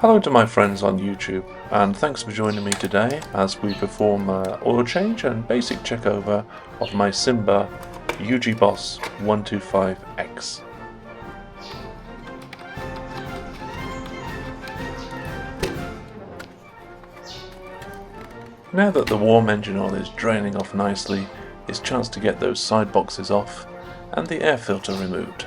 Hello to my friends on YouTube, and thanks for joining me today as we perform oil change and basic checkover of my Simba UG Boss 125X. Now that the warm engine oil is draining off nicely, it's chance to get those side boxes off and the air filter removed.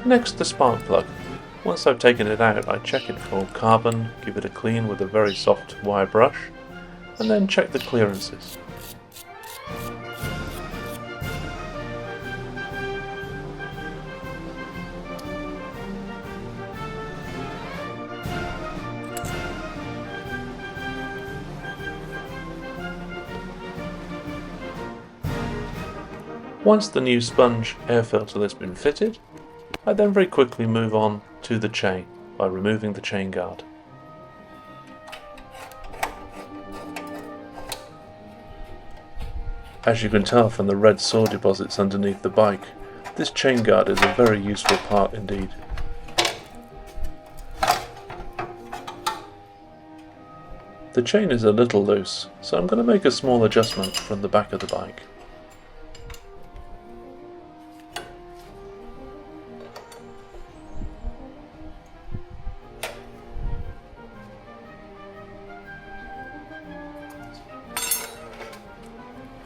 Next, the spark plug. Once I've taken it out, I check it for carbon, give it a clean with a very soft wire brush, and then check the clearances. Once the new sponge air filter has been fitted, I then very quickly move on to the chain by removing the chain guard. As you can tell from the red saw deposits underneath the bike, this chain guard is a very useful part indeed. The chain is a little loose, so I'm going to make a small adjustment from the back of the bike.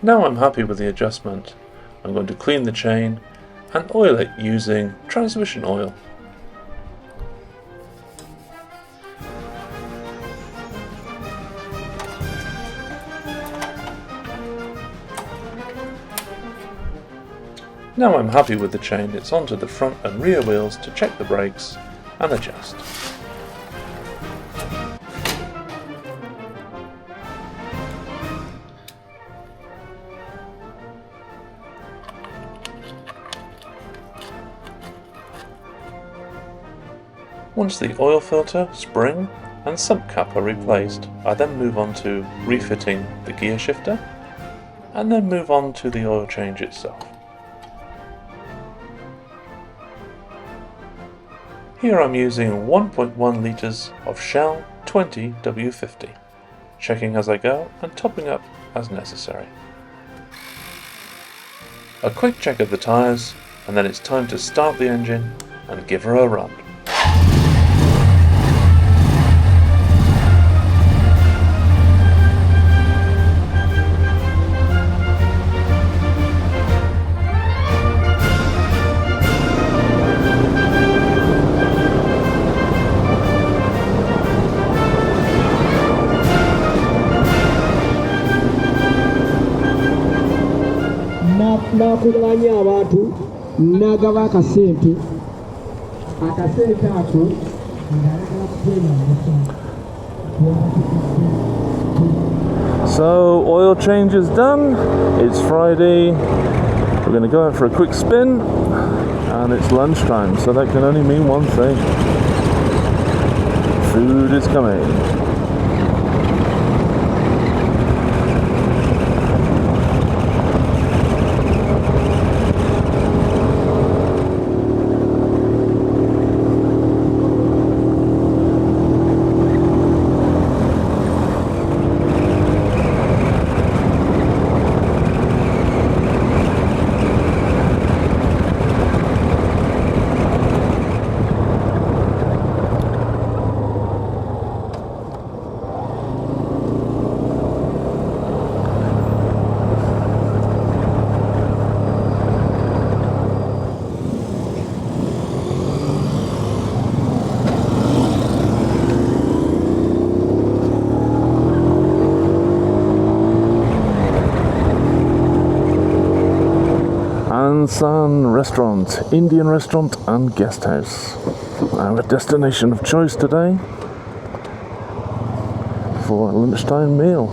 Now I'm happy with the adjustment. I'm going to clean the chain and oil it using transmission oil. Now I'm happy with the chain, it's onto the front and rear wheels to check the brakes and adjust. Once the oil filter, spring and sump cap are replaced, I then move on to refitting the gear shifter and then move on to the oil change itself. Here I'm using 1.1 litres of Shell 20W50, checking as I go and topping up as necessary. A quick check of the tyres and then it's time to start the engine and give her a run. Nakuganya abantu nagaba akasente ako So oil change is done, it's Friday, we're going to go out for a quick spin and it's lunchtime, so that can only mean one thing: food is coming. Sun Restaurant, Indian restaurant and guest house. Our destination of choice today for a lunchtime meal.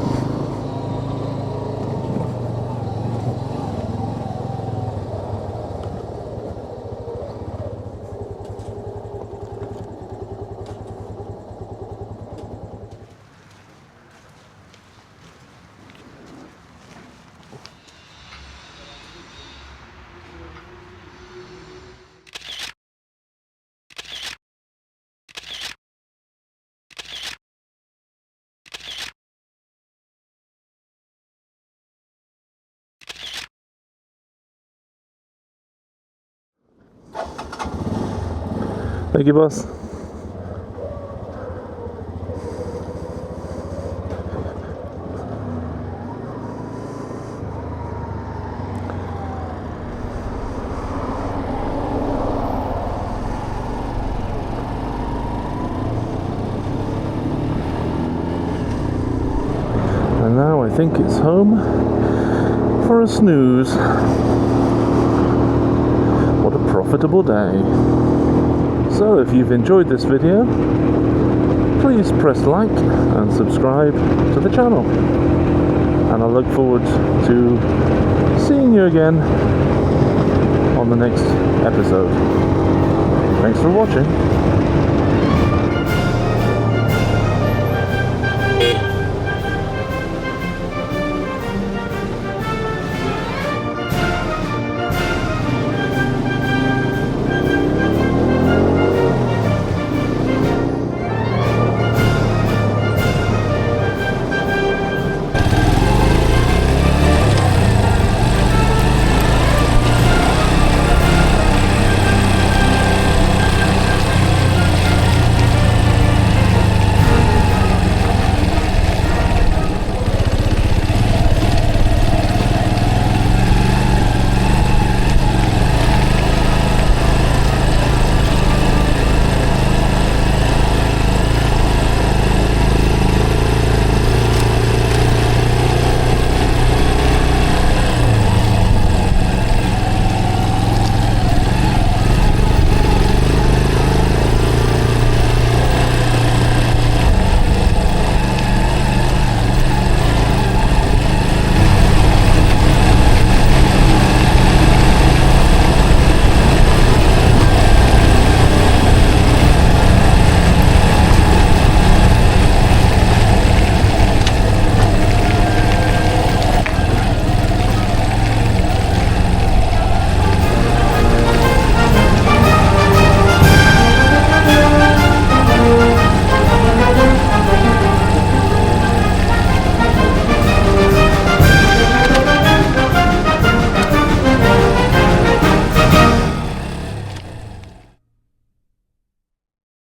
Thank you, boss. And now I think it's home for a snooze. What a profitable day. So if you've enjoyed this video, please press like and subscribe to the channel. And I look forward to seeing you again on the next episode. Thanks for watching.